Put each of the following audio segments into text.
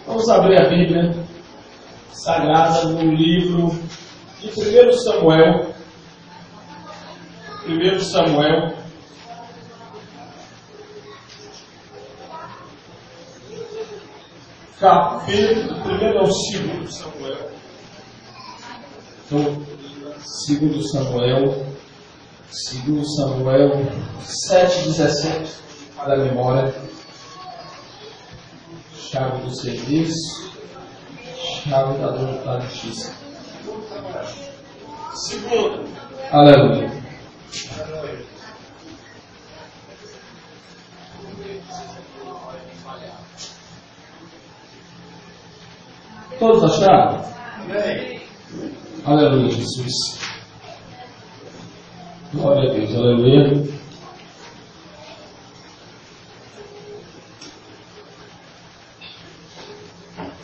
Vamos abrir a Bíblia Sagrada no livro de 1 Samuel. 1 Samuel. Capítulo, primeiro é o 2 Samuel. Então, 2 Samuel. 2 Samuel 7:17, para a memória. Chave do serviço, chave da justiça. Segundo. Aleluia. Todos acharam? Amém. Aleluia, Jesus. Glória a Deus, aleluia.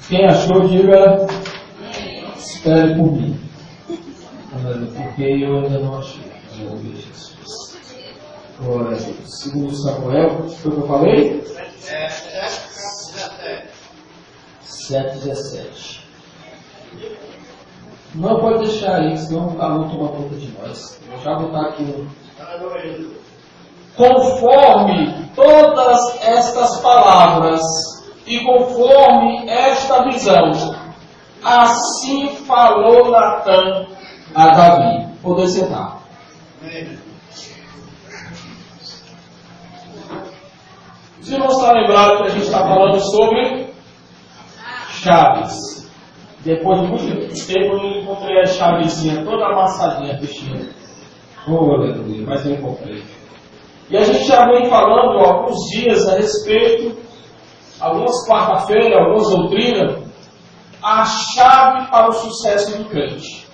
Quem achou, diga, espere por mim. Porque eu ainda não achei. Aleluia, Jesus. Glória a Deus. 2 Samuel, foi o que eu falei? 7:17. Não pode deixar aí, senão o calor toma conta de nós. Eu já vou botar aqui. Conforme todas estas palavras e conforme esta visão, assim falou Natã a Davi. Poder sentar. Os irmãos estão lembrados que a gente está falando sobre chaves. Depois de muito tempo eu encontrei a chavezinha toda amassadinha, fechada. Aleluia, mas eu encontrei. E a gente já vem falando há alguns dias a respeito, algumas quarta-feiras, algumas doutrinas, a chave para o sucesso do crente.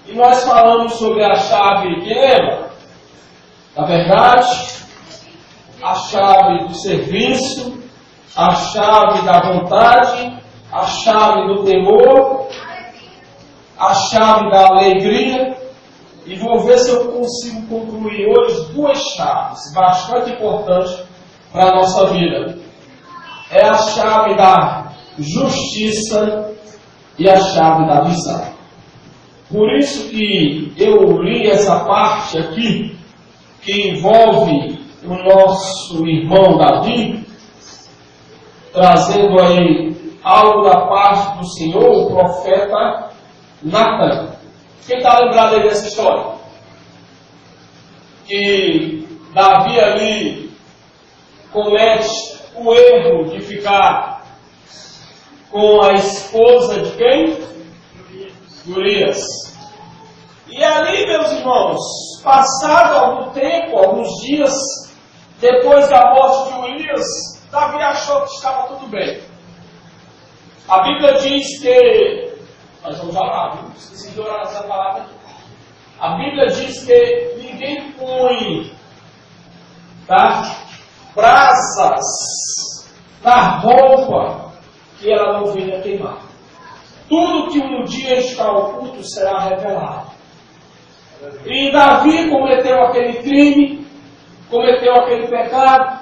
E nós falamos sobre a chave que lembra? Da verdade, a chave do serviço, a chave da vontade, a chave do temor, a chave da alegria. E vou ver se eu consigo concluir hoje 2 chaves bastante importantes para a nossa vida. É a chave da justiça e a chave da visão. Por isso que eu li essa parte aqui, que envolve o nosso irmão Davi, trazendo aí algo da parte do Senhor, o profeta Natã. Quem está lembrado aí dessa história? Que Davi ali comete o erro de ficar com a esposa de quem? Urias. E ali, meus irmãos, passado algum tempo, alguns dias, depois da morte de Urias, Davi achou que estava tudo bem. A Bíblia diz que... Nós vamos orar, viu? Esqueci de orar essa palavra aqui. A Bíblia diz que ninguém põe, brasas na roupa que ela não venha queimar. Tudo que um dia está oculto será revelado. E Davi cometeu aquele crime, cometeu aquele pecado,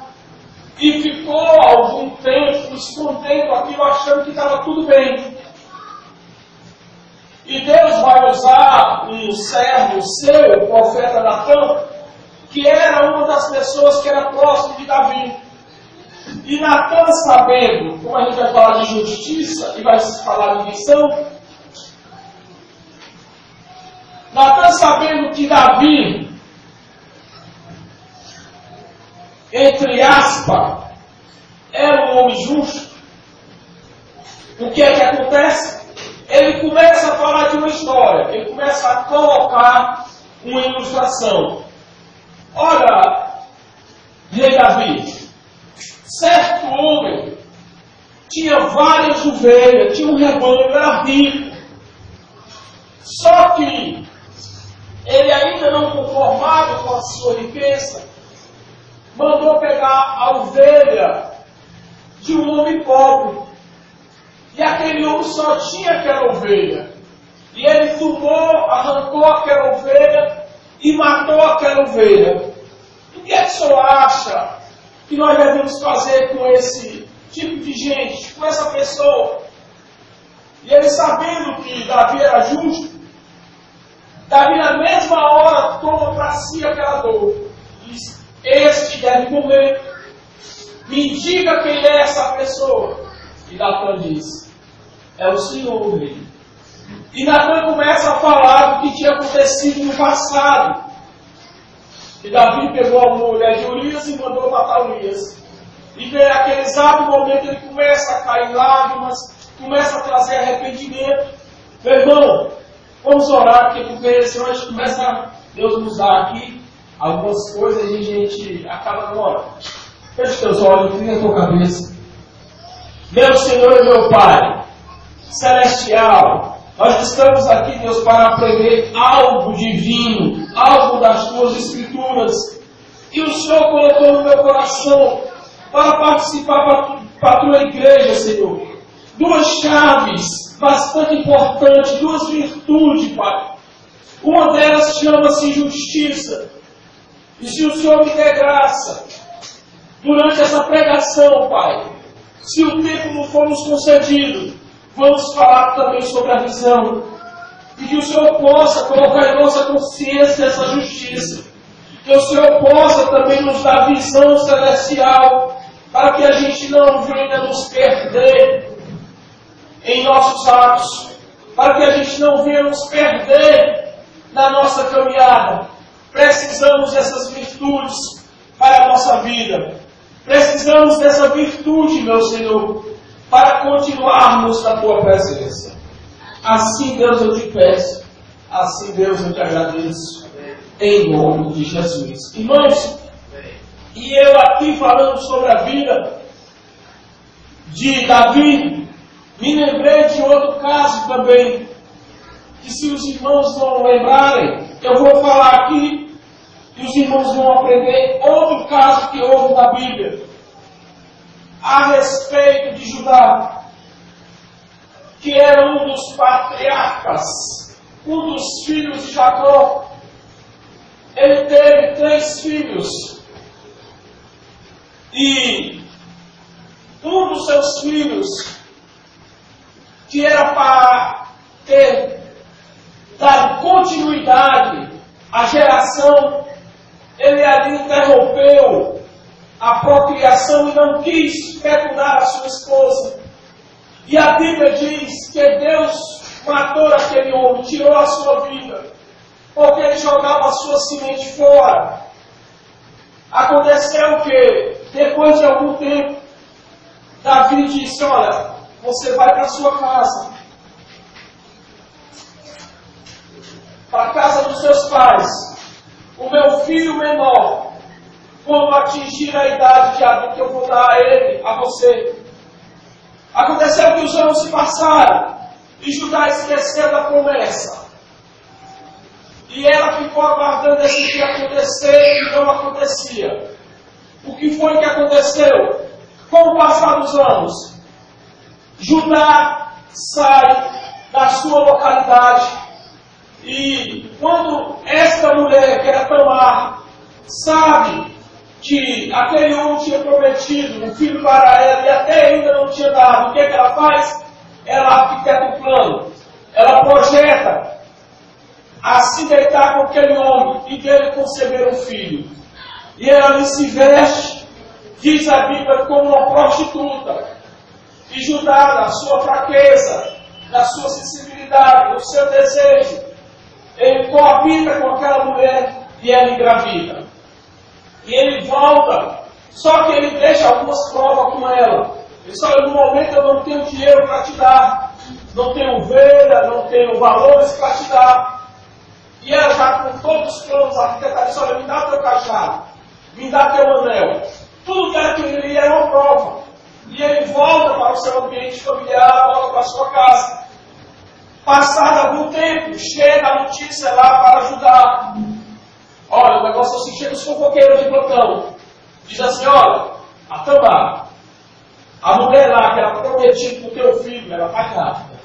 e ficou algum tempo escondendo aquilo, achando que estava tudo bem. E Deus vai usar um servo seu, o profeta Natã, que era uma das pessoas que era próximo de Davi. E Natã, sabendo, como a gente vai falar de justiça e vai falar de missão, Natã, sabendo que Davi, entre aspas, era um homem justo, o que é que acontece? Ele começa a falar de uma história, ele começa a colocar uma ilustração. Olha, rei Davi, certo homem tinha várias ovelhas, tinha um rebanho, era rico. Só que ele ainda não conformado com a sua riqueza, mandou pegar a ovelha de um homem pobre. E aquele homem só tinha aquela ovelha. E ele tomou, arrancou aquela ovelha e matou aquela ovelha. O que é que o senhor acha que nós devemos fazer com esse tipo de gente, com essa pessoa. E ele, sabendo que Davi era justo, Davi na mesma hora toma para si aquela dor. Diz: este deve morrer. Me diga quem é essa pessoa. E Natan diz: é o Senhor, rei. E Natan começa a falar do que tinha acontecido no passado. E Davi pegou a mulher de Urias e mandou matar Urias. E vem aquele exato momento ele começa a cair em lágrimas, começa a trazer arrependimento. Meu irmão, vamos orar, porque senão a gente começa, Deus nos dá aqui algumas coisas e a gente acaba não orando. Feche teus olhos, inclina a tua cabeça. Meu Senhor e meu Pai celestial, nós estamos aqui, Deus, para aprender algo divino, algo das tuas escrituras. E o Senhor colocou no meu coração para participar para a tua igreja, Senhor. Duas chaves bastante importantes, duas virtudes, Pai. Uma delas chama-se justiça. E se o Senhor me der graça, durante essa pregação, Pai, se o tempo não for nos concedido, vamos falar também sobre a visão. E que o Senhor possa colocar em nossa consciência essa justiça. Que o Senhor possa também nos dar visão celestial, para que a gente não venha nos perder em nossos atos, para que a gente não venha nos perder na nossa caminhada. Precisamos dessas virtudes para a nossa vida. Precisamos dessa virtude, meu Senhor, para continuarmos na Tua presença. Assim, Deus, eu te peço. Assim, Deus, eu te agradeço. Em nome de Jesus. Irmãos, e eu aqui falando sobre a vida de Davi, me lembrei de outro caso também, que se os irmãos não lembrarem, eu vou falar aqui, e os irmãos vão aprender outro caso que houve na Bíblia, a respeito de Judá, que era um dos patriarcas, um dos filhos de Jacó. Ele teve 3 filhos, e um dos seus filhos, que era para ter dado continuidade à geração, ele ali interrompeu a procriação e não quis fecundar a sua esposa. E a Bíblia diz que Deus matou aquele homem, tirou a sua vida, porque ele jogava a sua semente fora. Aconteceu que, depois de algum tempo, Davi disse: olha, você vai para a sua casa, para a casa dos seus pais. O meu filho menor, quando atingir a idade de adulto, eu vou dar a ele, a você. Aconteceu que os anos se passaram e Judá esqueceu da promessa. E ela ficou aguardando esse dia acontecer e não acontecia. O que foi que aconteceu? Com o passar dos anos, Judá sai da sua localidade e quando esta mulher, que era Tamar, sabe que aquele homem tinha prometido um filho para ela e até ainda não tinha dado, o que ela faz? Ela arquiteta um plano, ela projeta a se deitar com aquele homem e dele conceber um filho. E ela ali se veste, diz a Bíblia, como uma prostituta. E Judá, na sua fraqueza, na sua sensibilidade, no seu desejo, ele coabita com aquela mulher e ela engravida. E ele volta, só que ele deixa algumas provas com ela. Ele diz: olha, no momento eu não tenho dinheiro para te dar, não tenho ovelha, não tenho valores para te dar. E ela já com todos os planos arquitetados, olha, me dá teu cajado, me dá teu anel. Tudo que ela queria era uma prova. E ele volta para o seu ambiente familiar, volta para a sua casa. Passado algum tempo, chega a notícia lá para ajudar. Olha, o negócio é assim, chega os fofoqueiros de plantão. Diz assim: olha, a Tamar, a mulher lá que era prometida para o teu filho, ela está grávida.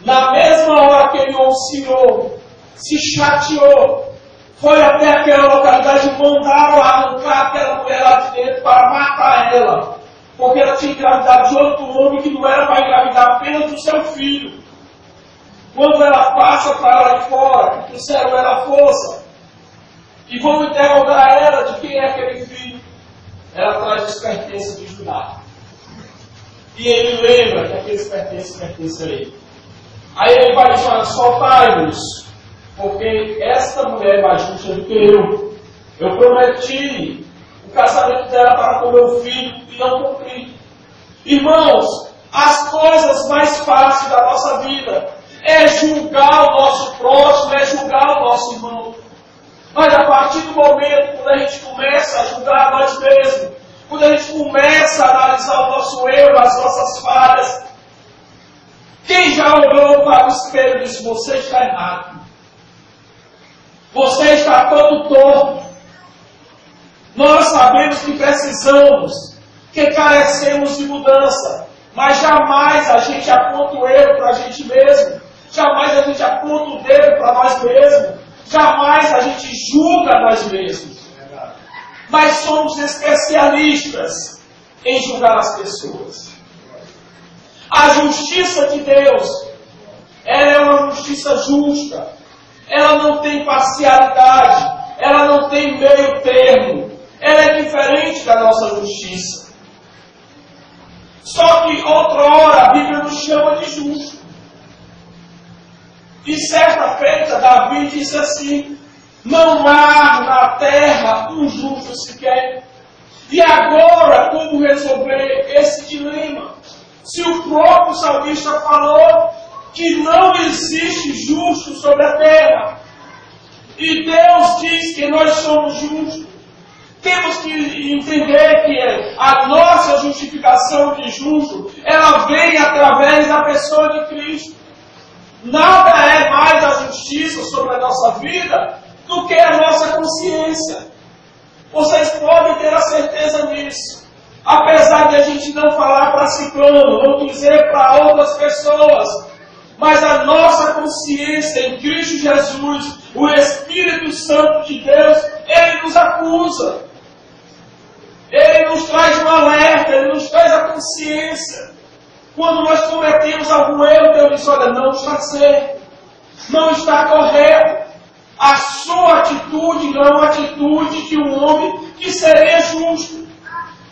Na mesma hora que ele oscilou, se chateou, foi até aquela localidade e mandaram arrancar aquela mulher lá de dentro para matar ela. porque ela tinha engravidado de outro homem que não era para engravidar apenas do seu filho. Quando ela passa para lá de fora, que trouxeram ela à força, e vão interrogar ela de quem é aquele filho, ela traz os pertences de Judá. E ele lembra que aqueles pertences pertencem a ele. Aí ele vai dizer: soltai-nos, porque esta mulher é mais justa do que eu. Eu prometi o casamento dela para com meu filho e não cumpri. Irmãos, as coisas mais fáceis da nossa vida é julgar o nosso próximo, é julgar o nosso irmão. Mas a partir do momento quando a gente começa a julgar nós mesmos, quando a gente começa a analisar o nosso erro, as nossas falhas, quem já olhou para o espelho e disse: você está errado, você está todo torto? Nós sabemos que precisamos, que carecemos de mudança, mas jamais a gente aponta o erro para a gente mesmo, jamais a gente aponta o dedo para nós mesmos, jamais a gente julga nós mesmos. Mas somos especialistas em julgar as pessoas. A justiça de Deus, ela é uma justiça justa. Ela não tem parcialidade, ela não tem meio termo. Ela é diferente da nossa justiça. Só que outrora a Bíblia nos chama de justo. E certa feita Davi disse assim: não há na terra um justo sequer. E agora, como resolver esse dilema? Se o próprio salmista falou que não existe justo sobre a terra, e Deus diz que nós somos justos, temos que entender que a nossa justificação de justo, ela vem através da pessoa de Cristo. Nada é mais a justiça sobre a nossa vida do que a nossa consciência. Vocês podem ter a certeza disso. Apesar de a gente não falar para ciclano, não dizer para outras pessoas, mas a nossa consciência em Cristo Jesus, o Espírito Santo de Deus, Ele nos acusa. Ele nos traz um alerta, Ele nos traz a consciência. Quando nós cometemos algum erro, Deus diz: olha, não está certo, não está correto. A sua atitude não é uma atitude de um homem que seria justo.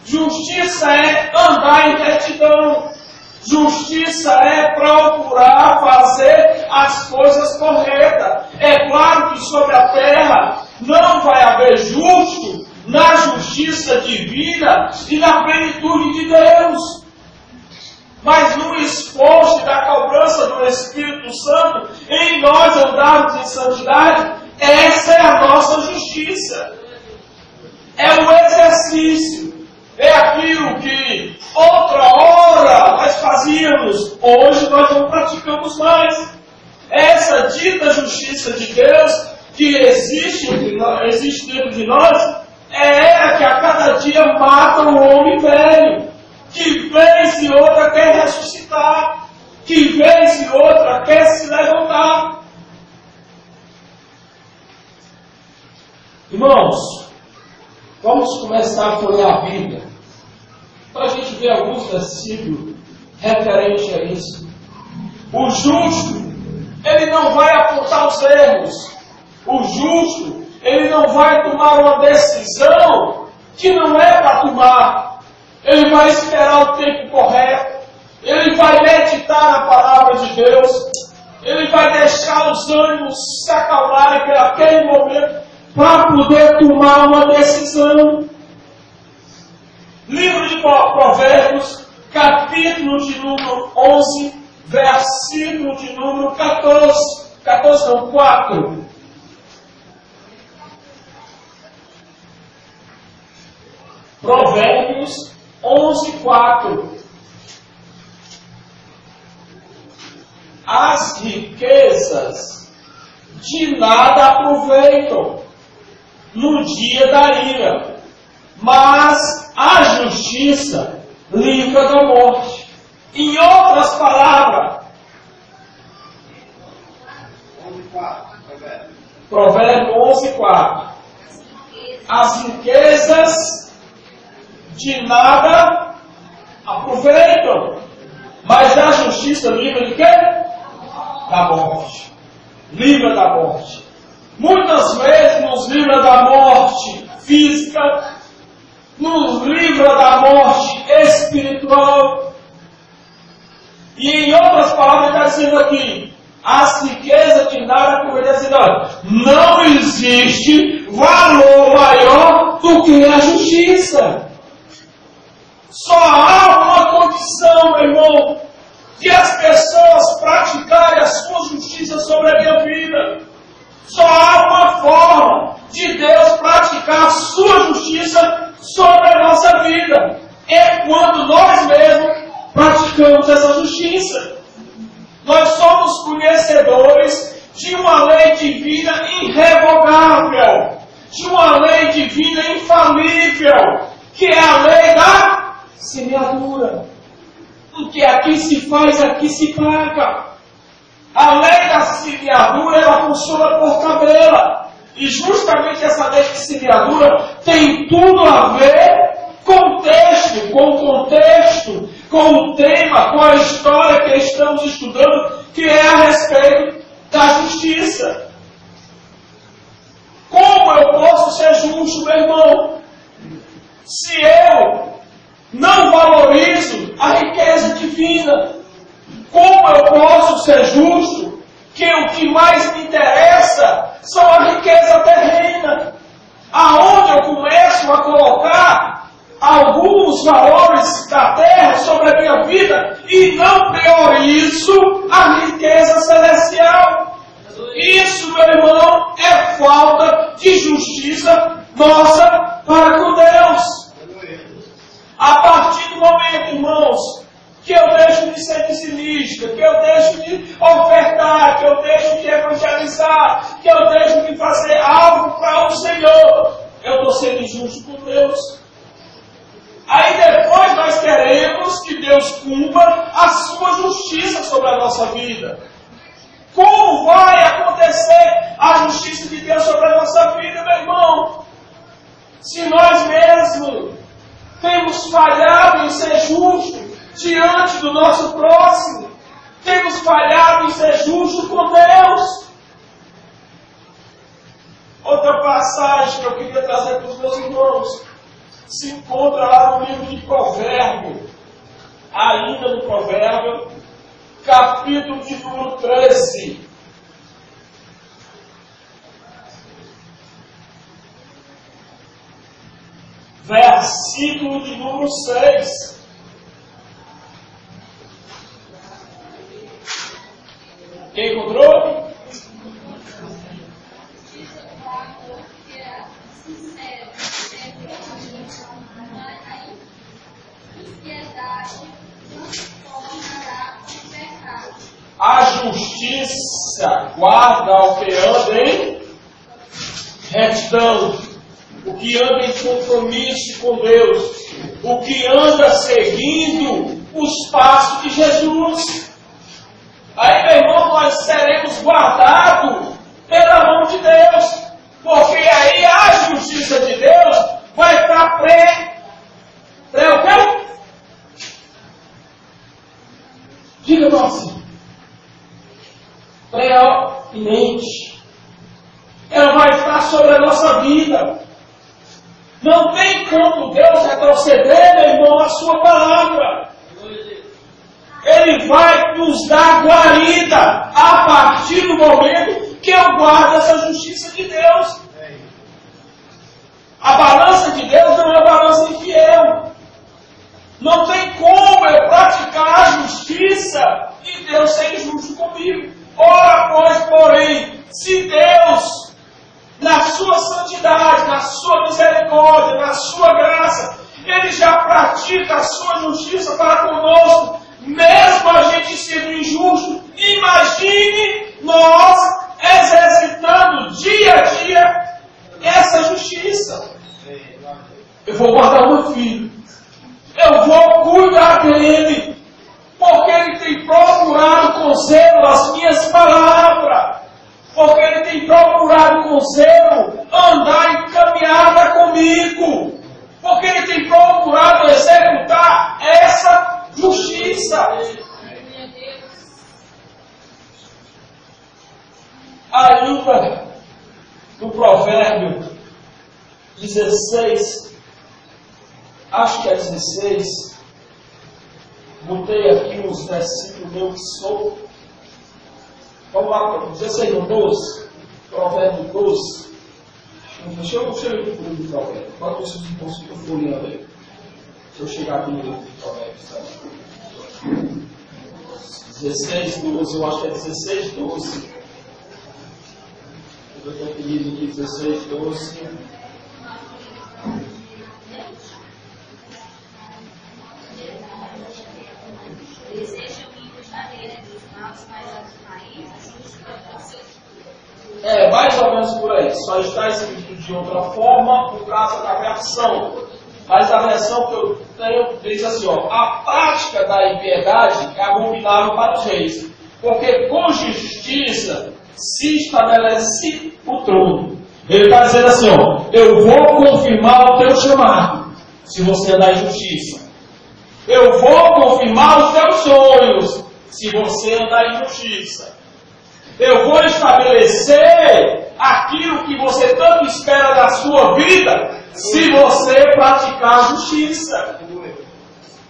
Justiça é andar em retidão. Justiça é procurar fazer as coisas corretas. É claro que sobre a terra não vai haver justo na justiça divina e na plenitude de Deus. Mas no esforço da cobrança do Espírito Santo, em nós andarmos em santidade, essa é a nossa justiça. É o exercício. É aquilo que outra hora nós fazíamos, hoje nós não praticamos mais. Essa dita justiça de Deus que existe dentro de nós, é ela que a cada dia mata o homem velho, que vez e outra quer ressuscitar, que vez e outra quer se levantar. Irmãos, vamos começar a folhear a Bíblia, para a gente ver alguns versículos referentes a isso. O justo, ele não vai apontar os erros. O justo, ele não vai tomar uma decisão que não é para tomar. Ele vai esperar o tempo correto. Ele vai meditar na palavra de Deus. Ele vai deixar os ânimos se acalmarem por aquele momento para poder tomar uma decisão. Livro de Provérbios, capítulo de número 11, versículo de número 4. Provérbios 11:4. As riquezas de nada aproveitam no dia da ira, mas a justiça livra da morte. Em outras palavras, Provérbio 11:4. As riquezas de nada aproveitam. Mas a justiça livra de quê? Da morte. Livra da morte. Muitas vezes nos livra da morte física, nos livra da morte espiritual. E em outras palavras, ele está dizendo aqui, as riquezas de nada por necessidade. Não existe valor maior do que a justiça. Só há uma condição, meu irmão, de as pessoas praticarem a sua justiça sobre a minha vida. Só há uma forma de Deus praticar a sua justiça sobre a nossa vida. É quando nós mesmos praticamos essa justiça. Nós somos conhecedores de uma lei divina irrevogável, de uma lei divina infalível, que é a lei da semeadura. O que aqui se faz, aqui se paga. A lei da semeadura, ela funciona por tabela. E justamente essa lei de semeadura tem tudo a ver com o texto, com o contexto, com o tema, com a história que estamos estudando, que é a respeito da justiça. Como eu posso ser justo, meu irmão, se eu não valorizo a riqueza divina? Como eu posso ser justo, que o que mais me interessa são a riqueza terrena? Aonde eu começo a colocar alguns valores da terra sobre a minha vida e não priorizo a riqueza celestial. Isso, meu irmão, é falta de justiça nossa para com Deus. A partir do momento, irmãos, que eu deixo de ser dizimista, que eu deixo de ofertar, que eu deixo de evangelizar, que eu deixo de fazer algo para o Senhor, eu estou sendo injusto com Deus. Aí depois nós queremos que Deus cumpra a sua justiça sobre a nossa vida. Como vai acontecer a justiça de Deus sobre a nossa vida, meu irmão? Se nós mesmos temos falhado em ser justos diante do nosso próximo, temos falhado em ser justos com Deus. Outra passagem que eu queria trazer para os meus irmãos se encontra lá no livro de Provérbio, ainda no Provérbio, capítulo de número 13. Versículo de número 6. Quem encontrou? A justiça guarda o que anda em retidão, o que anda em compromisso com Deus, o que anda seguindo os passos de Jesus. Aí, meu irmão, nós seremos guardados pela mão de Deus, porque aí a justiça de Deus vai estar o quê? Diga assim, pré-eminente. Ela vai estar sobre a nossa vida. Não tem como Deus retroceder, meu irmão, a sua palavra. Ele vai nos dar guarida a partir do momento que eu guardo essa justiça de Deus. A balança de Deus não é uma balança infiel. Não tem como eu praticar a justiça e Deus ser injusto comigo. Ora, pois, porém, se Deus, na sua santidade, na sua misericórdia, na sua graça, Ele já pratica a sua justiça para conosco, mesmo a gente sendo injusto, imagine nós exercitando dia a dia essa justiça. Eu vou guardar o meu filho, eu vou cuidar dele, porque ele tem procurado com zelo as minhas palavras, porque ele tem procurado com zelo andar em caminhada comigo, porque ele tem procurado executar essa justiça. Ainda no provérbio 16, acho que é 16, botei aqui os versículos meu que sou. Vamos lá, 16 no 12, provérbio 12. Deixa eu ir para o provérbio. Quando vocês conseguem folheando aí. Deixa eu chegar aqui no provérbio. 16, 12, eu acho que é 16, 12. Eu estou pedindo aqui 16, 12. É, mais ou menos por aí. Só está escrito de outra forma por causa da versão. Mas a versão que eu tenho diz assim, ó, a prática da impiedade é abominável para os reis, porque com justiça se estabelece o trono. Ele está dizendo assim, ó, eu vou confirmar o teu chamado, se você andar em justiça. Eu vou confirmar os teus sonhos, se você andar em justiça. Eu vou estabelecer aquilo que você tanto espera da sua vida, se você praticar a justiça.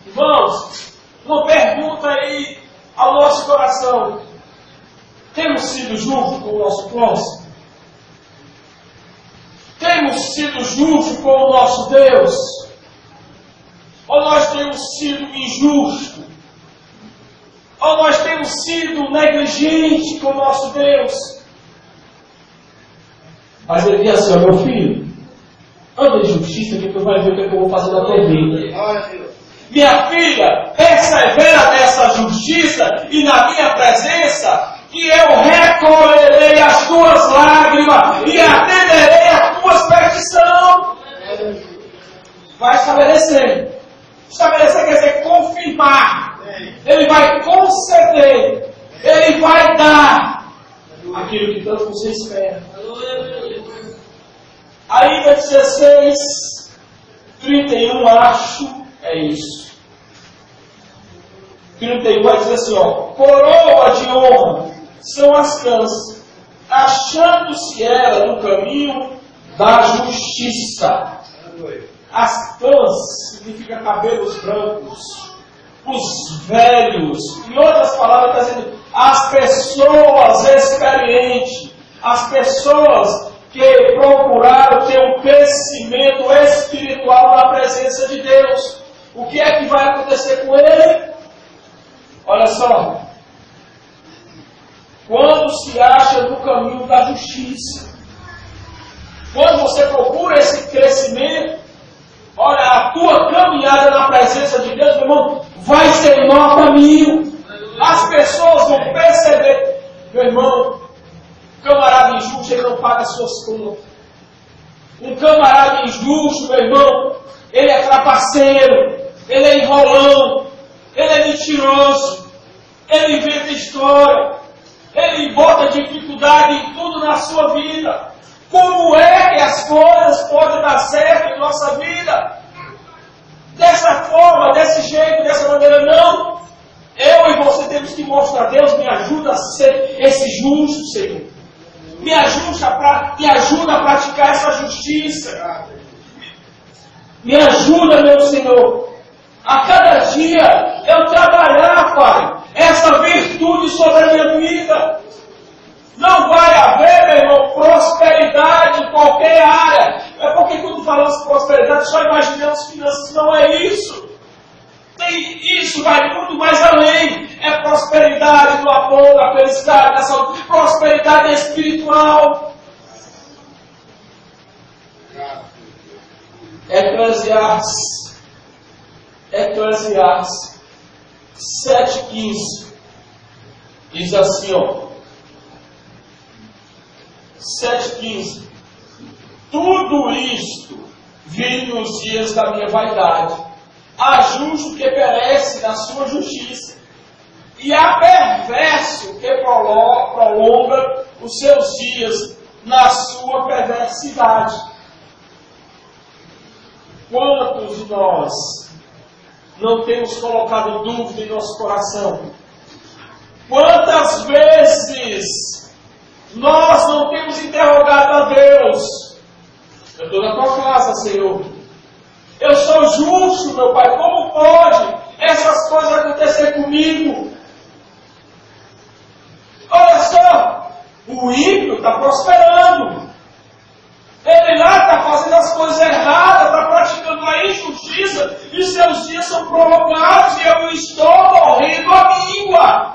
Irmãos, uma pergunta aí ao nosso coração. Temos sido justos com o nosso próximo? Temos sido justos com o nosso Deus? Ou nós temos sido injustos? Ou nós temos sido negligentes com o nosso Deus? Mas ele diz assim, ó, meu filho, anda em justiça que tu vai ver o que eu vou fazer na tua vida. Minha filha, persevera nessa justiça e na minha presença, que eu recolherei as tuas lágrimas e atenderei as tuas petições. Vai estabelecer. Estabelecer quer dizer confirmar. Ele vai conceder. Ele vai dar aquilo que tanto você espera. Ainda 16, 31, acho, é isso. 31 vai dizer assim, ó, coroa de honra são as cãs, achando-se ela no caminho da justiça. As cãs significa cabelos brancos, os velhos, em outras palavras, está dizendo, as pessoas experientes, as pessoas que procuraram ter um crescimento espiritual na presença de Deus. O que é que vai acontecer com ele? Olha só. Quando se acha no caminho da justiça, quando você procura esse crescimento, olha, a tua caminhada na presença de Deus, meu irmão, vai ser em mau caminho. As pessoas vão perceber, meu irmão, camarada injusto, ele não paga as suas contas. Um camarada injusto, meu irmão, ele é trapaceiro, ele é enrolão, ele é mentiroso, ele inventa história, ele bota dificuldade em tudo na sua vida. Como é que as coisas podem dar certo em nossa vida? Dessa forma, desse jeito, dessa maneira, não. Eu e você temos que mostrar a Deus, me ajuda a ser esse justo, Senhor. Me ajuda a praticar essa justiça. Me ajuda, meu Senhor. A cada dia eu trabalhar, Pai, essa virtude sobre a minha vida. Não vai haver, meu irmão, prosperidade em qualquer área. É porque quando falamos de prosperidade, só imaginamos finanças. Não é isso. Isso vai muito mais além. É prosperidade no amor, na felicidade, na saúde. Prosperidade espiritual. Eclesiastes 7,15 diz assim, ó. 7,15 tudo isto vi nos dias da minha vaidade. Há justo que perece na sua justiça, e há perverso que prolonga os seus dias na sua perversidade. Quantos de nós não temos colocado dúvida em nosso coração? Quantas vezes nós não temos interrogado a Deus? Eu estou na tua casa, Senhor. Eu sou justo, meu Pai. Como pode essas coisas acontecer comigo? Olha só, o ímpio está prosperando. Ele lá está fazendo as coisas erradas, está praticando a injustiça, e seus dias são prolongados, e eu estou morrendo à míngua.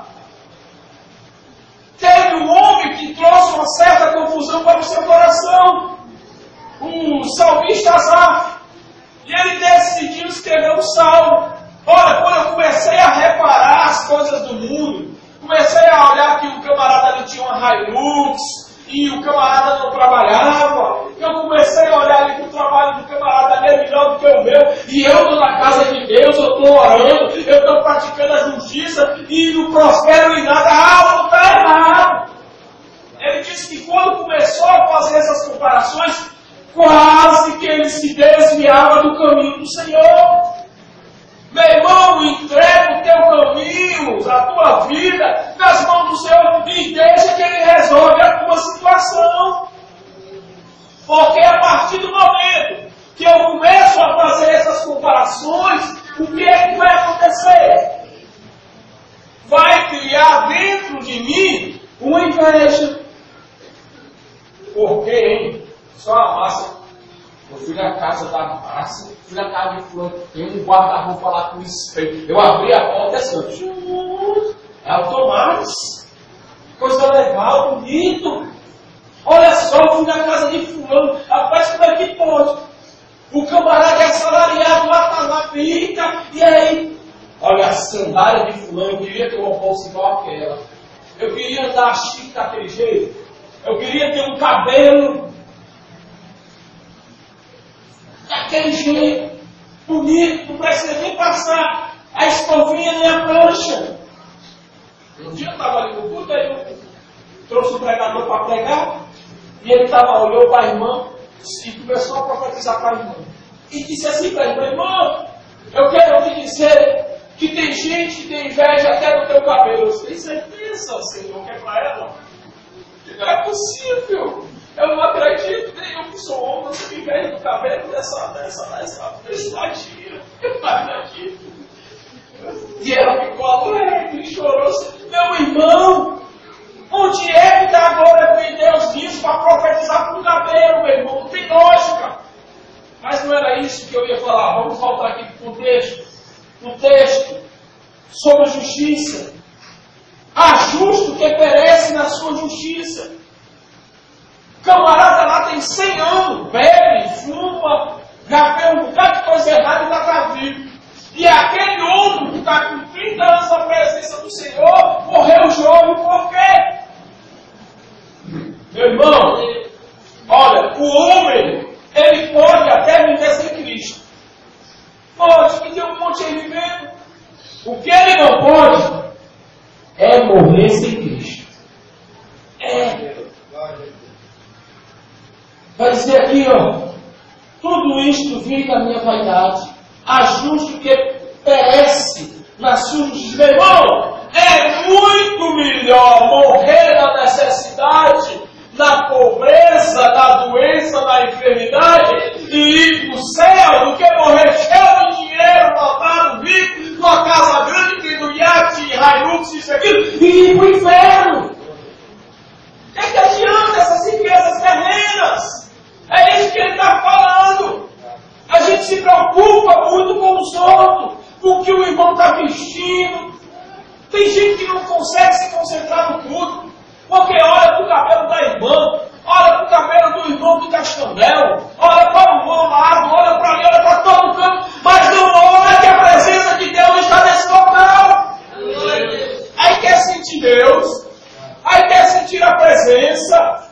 Teve um homem que trouxe uma certa confusão para o seu coração, o salmista Asaf, e ele decidiu escrever um salmo. Olha, quando eu comecei a reparar as coisas do mundo, comecei a olhar que o camarada ali tinha uma Hilux, e o camarada não trabalhava, eu comecei a olhar ali que o trabalho do camarada ali é melhor do que o meu, e eu estou na casa de Deus, eu estou orando, eu estou praticando a justiça, e não prospero em nada, algo está errado. Ele disse que quando começou a fazer essas comparações, quase que ele se desviava do caminho do Senhor. Meu irmão, entrega o teu caminho, a tua vida, nas mãos do Senhor e deixa que Ele resolve a tua situação. Porque a partir do momento que eu começo a fazer essas comparações, o que é que vai acontecer? Vai criar dentro de mim uma inveja. Por quê, hein? Só a massa. Eu fui na casa da Márcia, fui na casa de fulano, tem um guarda-roupa lá com espelho. Eu abri a porta assim, é automático. Coisa legal, bonito. Olha só, fui na casa de fulano. Rapaz, como é que pode? O camarada é assalariado lá, tá na pica, e aí? Olha, a sandália de fulano, eu queria ter uma bolsa igual aquela. Eu queria andar chique daquele jeito. Eu queria ter um cabelo daquele jeito, bonito, não precisa nem passar a escovinha nem a prancha. Um dia eu estava ali no culto, aí eu trouxe o pregador para pregar, e ele olhou para a irmã e começou a profetizar para a irmã. E disse assim para a irmã: irmã, eu quero te dizer que tem gente que tem inveja até do teu cabelo. Eu tenho certeza, Senhor, que é para ela? Não é possível. Eu não acredito, nem eu que sou homem, eu tenho inveja do cabelo desse ladinho. Eu não acredito. E ela ficou alegre e chorou. Meu irmão, onde é que está a glória de Deus nisso para profetizar com o cabelo, meu irmão? Não tem lógica. Mas não era isso que eu ia falar. Vamos voltar aqui para o contexto. No texto sobre a justiça. Há justo que perece na sua justiça. O camarada lá tem 100 anos, bebe, fuma, já fez um bocado de coisa errada e ainda está vivo. E aquele outro que está com 30 anos na presença do Senhor, morreu jovem, por quê? Meu irmão, olha, o homem, ele pode até viver sem Cristo. Pode, que tem um monte aí vivendo. O que ele não pode é morrer sem Cristo. Vai dizer aqui, ó, tudo isto vem da minha vaidade, há justo que perece na sua justiça. Meu irmão, é muito melhor morrer na necessidade, na pobreza, na doença, na enfermidade e ir para o céu do que morrer cheio de dinheiro, lotado, rico, numa casa grande, tendo iate, Hilux, isso aquilo, e ir para o inferno. O que adianta essas riquezas terrenas? É isso que ele está falando. A gente se preocupa muito com os outros, com o que o irmão está vestindo. Tem gente que não consegue se concentrar no culto, porque olha para o cabelo da irmã, olha para o cabelo do irmão do Cascavel, olha para o lado, olha para ali, olha para todo canto, mas não olha que a presença de Deus está nesse local. Aí quer sentir Deus, aí quer sentir a presença.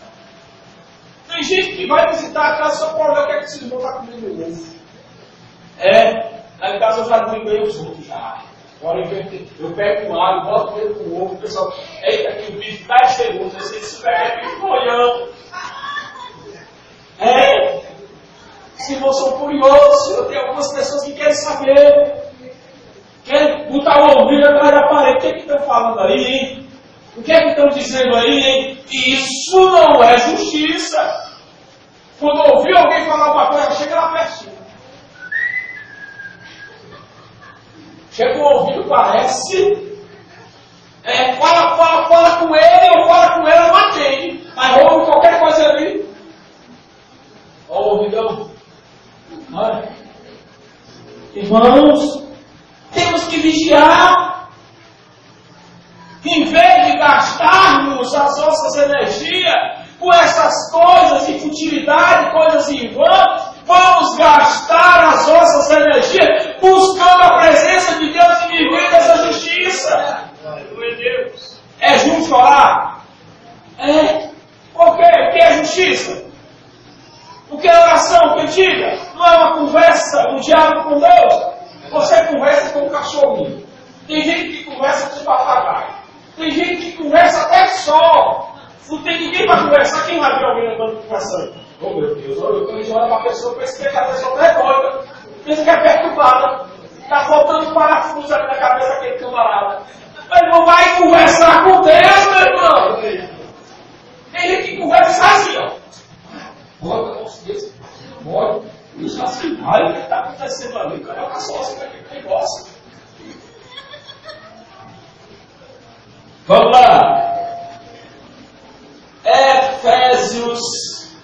Tem gente que vai visitar a casa só para olhar o que é que esse irmão está comendo ovo. Lá em casa eu já briguei os outros já. Agora eu pego o alho, boto dentro do ovo, o pessoal, eita, que o bife está cheiroso, esse pega bife molhão. Os irmãos são curiosos, eu tenho algumas pessoas que querem saber. correndo atrás da parede. O que é que estão falando aí, hein? O que é que estão dizendo aí, hein? Isso não é justiça. Quando ouvir alguém falar uma coisa, chega lá pertinho. Chega o ouvido, parece. Fala com ele, ou fala com ela, não atende. Mas ouve qualquer coisa ali. Olha o ouvidão. Olha. Irmãos, temos que vigiar. Em vez de gastarmos as nossas energias com essas coisas de futilidade, coisas em vão, vamos gastar as nossas energias buscando a presença de Deus e vivendo essa justiça. É justo orar? Por quê? O que é justiça? O que é oração? Que diga? Não é uma conversa, um diálogo com Deus. Você conversa com um cachorrinho. Tem gente que conversa com um papagaio. Tem gente que conversa até só. Não tem ninguém para conversar. Quem vai ver alguém andando conversando? Oh meu Deus, quando a gente olha para a pessoa, pensa que a pessoa é doida. Pensa que é perturbada. Está faltando parafuso ali na cabeça daquele camarada. Mas não vai conversar com Deus, meu irmão. Tem gente que conversa assim, ó. Bora, bora. Isso assim, olha o que está acontecendo ali. Cara, é uma sócia, que negócio. Vamos lá.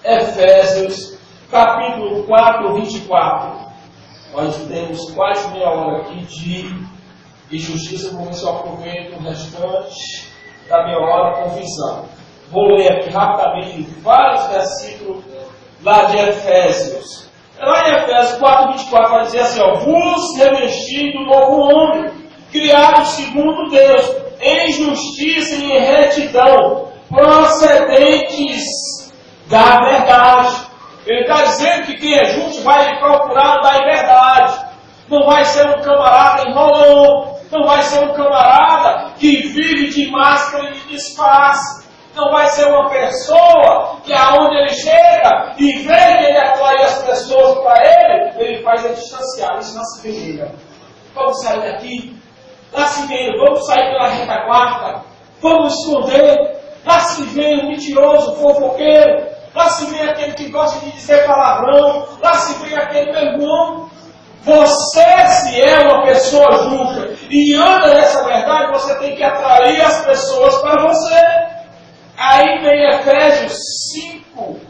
Efésios, capítulo 4, 24. Nós temos quase meia hora aqui de justiça. Vou ver se eu aproveito o restante da meia hora com visão. Vou ler aqui rapidamente vários versículos lá de Efésios. Lá em Efésios 4, 24 vai dizer assim, ó, vos revesti do novo homem, criado segundo Deus, em justiça e em retidão, procedentes da verdade. Ele está dizendo que quem é justo vai procurar da verdade. Não vai ser um camarada enrolão. Não vai ser um camarada que vive de máscara e de disfarce. Não vai ser uma pessoa que aonde ele chega, em vez de ele atrair as pessoas para ele faz ele distanciar. Isso não se vê. Vamos sair daqui. Lá se vem, vamos sair pela retaguarda. Vamos esconder. Lá se vem o mentiroso, fofoqueiro. Lá se vem aquele que gosta de dizer palavrão. Lá se vem aquele meu irmão. Você, se é uma pessoa justa e anda nessa verdade, você tem que atrair as pessoas para você. Aí vem Efésios 5,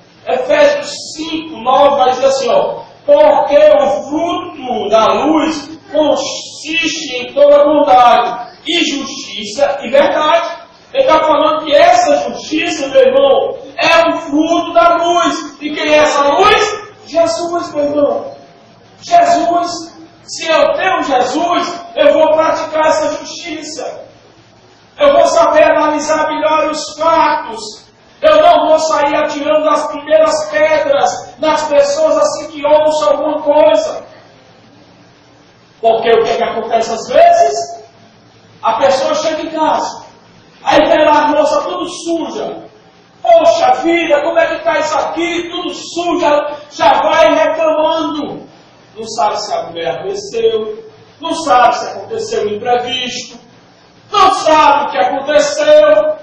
9, vai dizer assim, ó, porque o fruto da luz consiste em toda bondade e justiça e verdade. Ele está falando que essa justiça, meu irmão, é o fruto da luz. E quem é essa luz? Jesus, meu irmão. Jesus. Se eu tenho Jesus, eu vou praticar essa justiça. Eu vou saber analisar melhor os fatos. Eu não vou sair atirando as primeiras pedras nas pessoas assim que ouçam alguma coisa. Porque o que acontece às vezes? A pessoa chega em casa. Aí vem lá a moça tudo suja. Poxa vida, como é que está isso aqui? Tudo suja. Já vai reclamando. Não sabe se a mulher adoeceu. Não sabe se aconteceu um imprevisto. Não sabe o que aconteceu.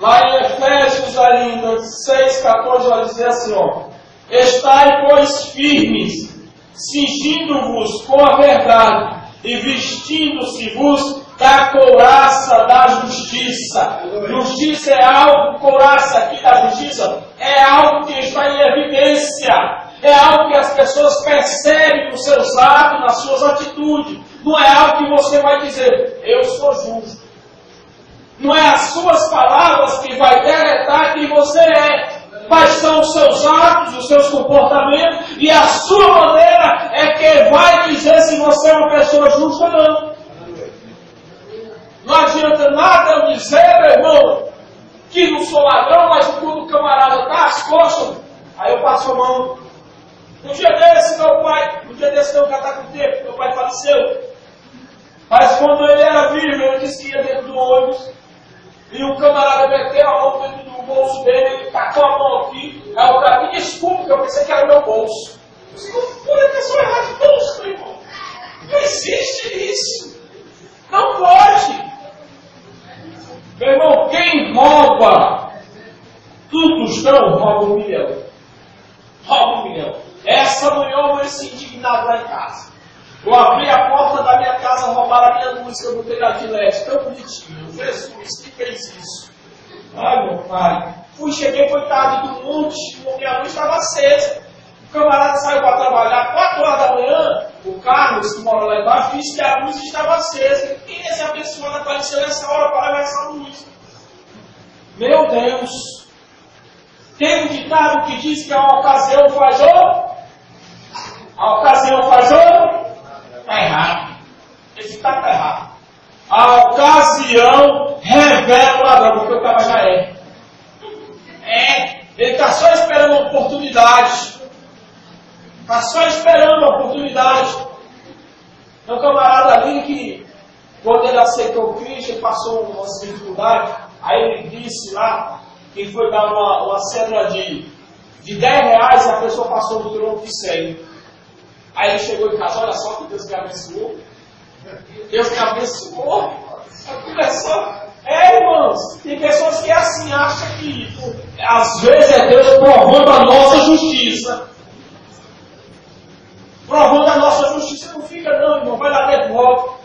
Lá em Efésios ainda 6, 14 vai dizer assim, ó. Estai, pois, firmes, cingindo-vos com a verdade e vestindo-se-vos da couraça da justiça. Justiça é algo, couraça aqui da justiça, é algo que está em evidência. É algo que as pessoas percebem nos seus atos, nas suas atitudes. Não é algo que você vai dizer, eu sou justo. Não é as suas palavras que vai deletar quem você é. Mas são os seus atos, os seus comportamentos, e a sua maneira é que vai dizer se você é uma pessoa justa ou não. Não adianta nada eu dizer, meu irmão, que não sou ladrão, mas quando o camarada está às costas, aí eu passo a mão. Um dia desse, meu pai, não, já está com tempo, meu pai faleceu. Mas quando ele era vivo, ele disse que ia dentro do ônibus, e um camarada meteu a mão dentro do bolso dele, ele tacou a mão aqui, aí o cara, me desculpe, eu pensei que era meu bolso. Eu disse, não foi a pessoa errada, bolso, meu irmão. Não existe isso. Não pode. Meu irmão, quem rouba do tostão, rouba 1 milhão. Rouba 1 milhão. Essa manhã eu vou ser indignado lá em casa. Eu abri a porta da minha casa, roubaram a minha música, eu botei na Gillette, tão bonitinho. Jesus, que fez isso? Ai, meu pai. Cheguei, foi tarde do monte, minha luz estava acesa. O camarada saiu para trabalhar 4 horas da manhã, o Carlos, que mora lá embaixo, disse que a luz estava acesa. Quem é esse abençoado apareceu nessa hora para levar essa luz? Meu Deus! Tem um ditado que diz que a ocasião faz ouro? A ocasião faz ouro? Está errado. Esse ditado está errado. A ocasião revela o ladrão, porque o cara já é. Ele está só esperando uma oportunidade. Está só esperando uma oportunidade. Tem um camarada ali que, quando ele aceitou o Cristo, ele passou uma dificuldade. Aí ele disse lá, que foi dar uma cédula de 10 reais e a pessoa passou do troco de 100. Aí ele chegou em casa, olha só que Deus me abençoou. Deus me abençoou. Começou. Irmãos, tem pessoas que assim acham que às vezes é Deus provando a nossa justiça. Provando a nossa justiça. Não fica não, irmão, vai lá devolve.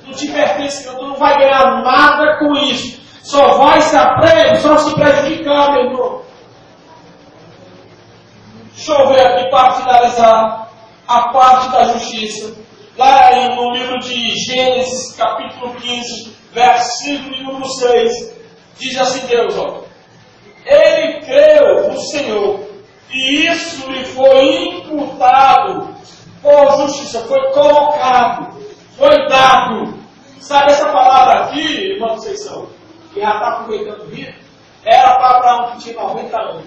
Não te pertence, não, tu não vai ganhar nada com isso. Só vai só se prejudicar, meu irmão. Deixa eu ver aqui para finalizar a parte da justiça. Lá no livro de Gênesis, capítulo 15, versículo número 6, diz assim Deus, ó. Ele creu no Senhor, e isso lhe foi imputado por justiça, foi colocado, foi dado. Sabe essa palavra aqui, irmão Conceição, que já está aproveitando vida, era para Abraão que tinha 90 anos.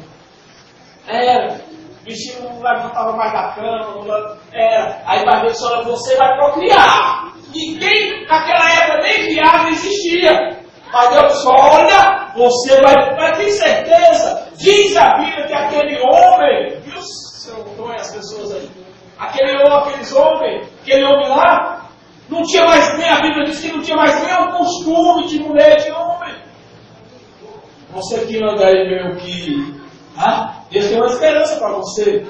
Era. O bichinho não levantava mais da cama, era. Aí vai ver, olha, você vai procriar. Ninguém naquela época nem criava, não existia. Mas Deus, olha, você vai ter certeza. Diz a Bíblia que aquele homem, viu, seu Antônio, as pessoas aí, aquele homem lá, não tinha mais nem, a Bíblia diz que não tinha mais nem o costume de mulher de homem. Você que anda aí meio que... Deus tem uma esperança para você.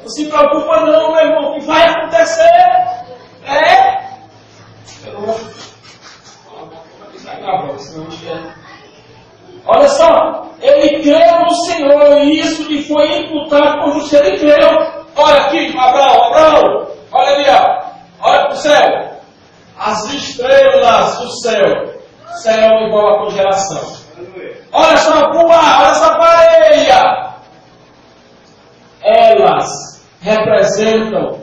Não se preocupa não, meu irmão, que vai acontecer. Eu não vou gravar, senão olha só, ele creu no Senhor e isso lhe foi imputado por justiça. Ele creu. Olha aqui, Abraão, olha ali, ó. Olha para o céu. As estrelas do céu. Céu igual a congelação. Olha só o ar, olha essa pareia. Elas representam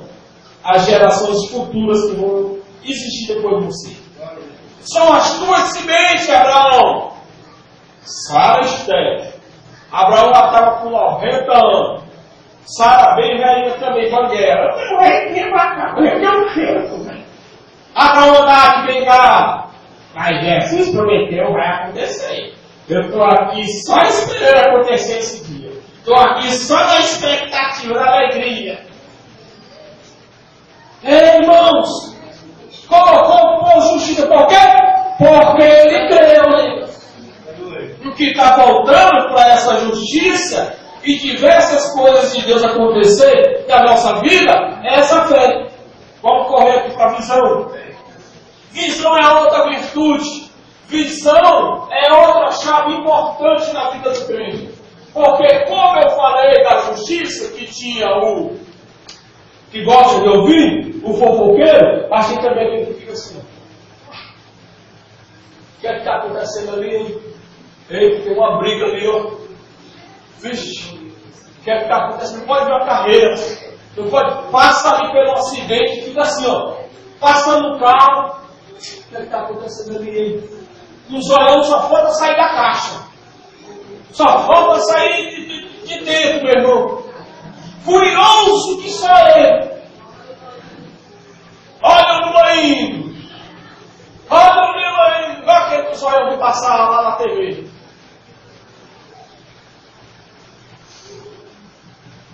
as gerações futuras que vão existir depois de você. São as tuas sementes, Abraão. Sara e Esther. Abraão já estava com 90 anos. Sara bem velhinha também, bangueira. Abraão está aqui, vem cá. Mas Jesus prometeu, vai acontecer. Eu estou aqui só esperando acontecer esse dia. Estou aqui só na expectativa, na alegria. Irmãos, colocou por justiça. Por quê? Porque ele creu. O que está voltando para essa justiça e diversas coisas de Deus acontecer na nossa vida é essa fé. Vamos correr aqui para a visão. Visão é outra virtude. Visão é outra chave importante na vida do crente. Porque, como eu falei da justiça, que tinha o que gosta de ouvir, o fofoqueiro, a gente também fica assim. O que é que está acontecendo ali? Ei, tem uma briga ali, ó. Vixe, o que é que está acontecendo? Não pode ver a carreira. Não pode. Passa ali pelo acidente e fica assim, ó. Passa no carro. O que é que está acontecendo ali? Os olhão só falta sair da caixa. Só falta sair de dentro, meu irmão. Furioso que só ele. Olha o Lula indo. Olha o Lula indo. Olha aquele que os olhão me passar lá na TV.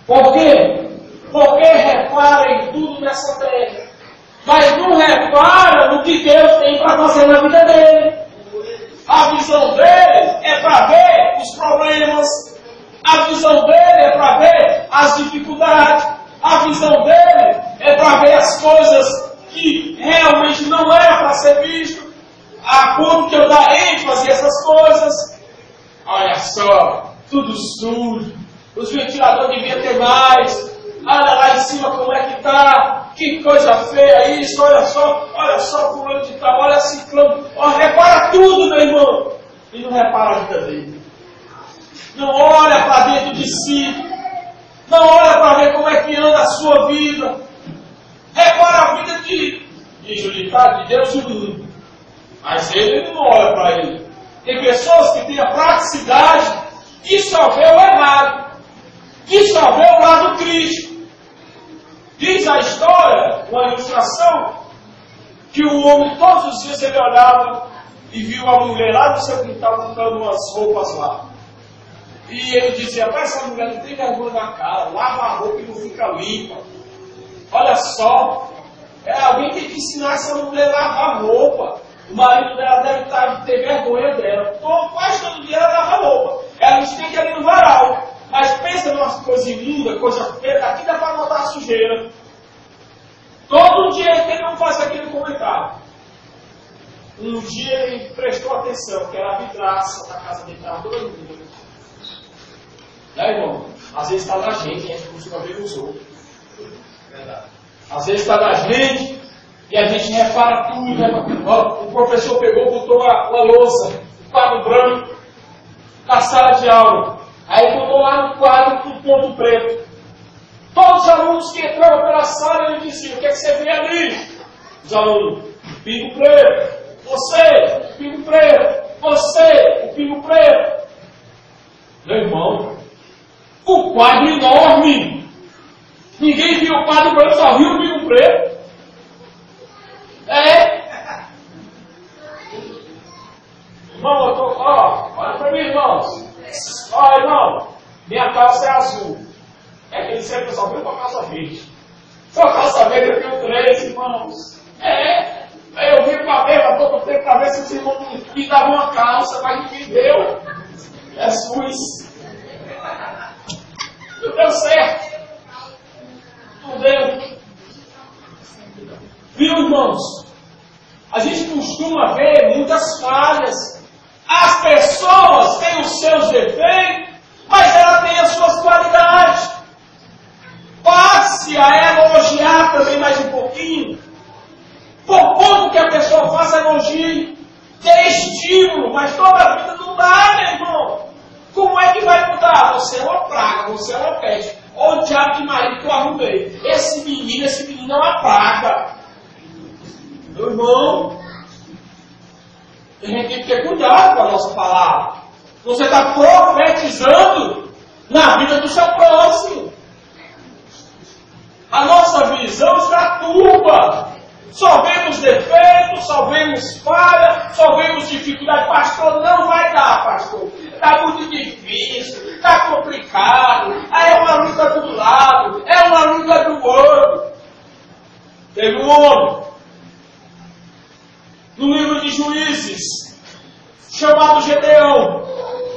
Por quê? Porque repara em tudo nessa terra. mas não repara no que Deus tem para fazer na vida dele. A visão dele é para ver os problemas, a visão dele é para ver as dificuldades, a visão dele é para ver as coisas que realmente não era para ser visto, a ponto que eu dar ênfase a essas coisas. Olha só, tudo sujo, os ventiladores deviam ter mais, olha lá em cima como é que está, que coisa feia isso, olha só fulano de tal, olha ciclano, repara tudo, meu irmão, e não repara a vida dele. Não olha para dentro de si, não olha para ver como é que anda a sua vida, repara a vida de Julita, de Deus e do mundo, mas ele não olha para ele. Tem pessoas que têm a praticidade de só ver o errado, de só ver o lado triste. Diz a história, uma ilustração, que o homem todos os dias ele olhava e viu a mulher lá no seu quintal comprando umas roupas lá. E ele dizia, mas essa mulher não tem vergonha na cara, lava a roupa e não fica limpa. Olha só, alguém tem que ensinar essa mulher a lavar a roupa. O marido dela deve ter vergonha dela. Quase todo dia ela lava a roupa. Ela estica ali no varal. Mas pensa numa coisa imunda, coisa feia, aqui dá para notar a sujeira. Todo dia ele não faz aquele comentário. Um dia ele prestou atenção, que era a vidraça da casa dele, estava toda imunda. Irmão? Às vezes está na gente, a gente costuma ver nos outros. Verdade. Às vezes está na gente e a gente repara tudo. O professor pegou, botou uma louça, um quadro branco, na sala de aula. Aí botou lá no quadro com ponto preto. Todos os alunos que entravam pela sala, ele dizia, o que é que você vê ali? Os alunos, pingo preto. Você, pingo preto. Você, o pingo preto. Meu irmão, o quadro enorme. Ninguém viu o quadro branco, só viu o pingo preto. Irmão, eu tô, olha para mim, irmãos. Olha, irmão, minha calça é azul. É que ele sempre só veio com a calça verde. Sua calça verde eu tenho 3, irmãos. Eu vim para ver, mas todo tempo para ver se os irmãos me davam uma calça, mas ninguém deu. Jesus. Não deu certo. Não deu. Viu, irmãos? A gente costuma ver muitas falhas. As pessoas têm os seus defeitos, mas ela tem as suas qualidades. Passe a elogiar também mais um pouquinho. Por pouco que a pessoa faça elogio, dê estímulo, mas toda a vida não dá, meu irmão. Como é que vai mudar? Você é uma praga, você é uma peste. Olha o diabo de marido que eu arrumei. Esse menino é uma praga. Meu irmão, a gente tem que ter cuidado com a nossa palavra. Você está profetizando na vida do seu próximo. A nossa visão está turva. Só vemos defeitos, só vemos falha, só vemos dificuldade. Pastor, não vai dar, pastor. Está muito difícil, está complicado. É uma luta do lado, é uma luta do outro. Teve um homem no livro de Juízes, chamado Gedeão.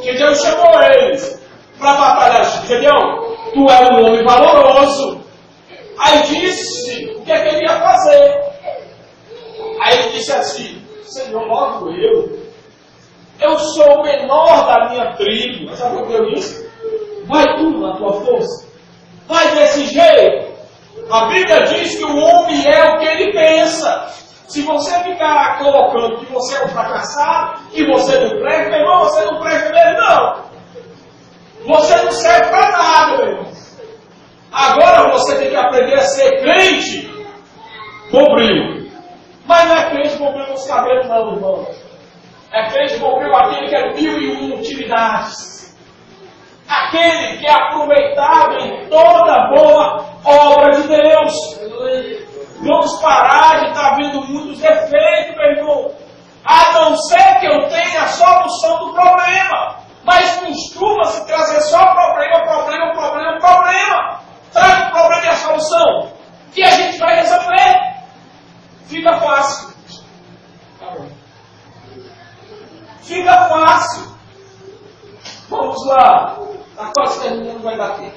Gedeão chamou eles para batalhar. Gedeão, tu é um homem valoroso. Aí disse o que é que ele ia fazer. Aí ele disse assim, Senhor, logo eu sou o menor da minha tribo. Sabe o que eu disse? Vai tu na tua força. Vai desse jeito. A Bíblia diz que o homem é o que ele pensa. Se você ficar colocando que você é um fracassado, que você não presta, meu irmão, você não presta mesmo, não. Você não serve para nada, meu irmão. Agora você tem que aprender a ser crente bombril. Mas não é crente bombril nos cabelos, não, irmão. É crente bombril aquele que é 1001 utilidades. Aquele que é aproveitado em toda boa obra de Deus. Vamos parar de estar vendo muitos defeitos, meu irmão. A não ser que eu tenha a solução do problema. Mas costuma-se trazer só problema. Traga o problema e a solução. Que a gente vai resolver. Fica fácil. Vamos lá. A costa que a menina não vai bater.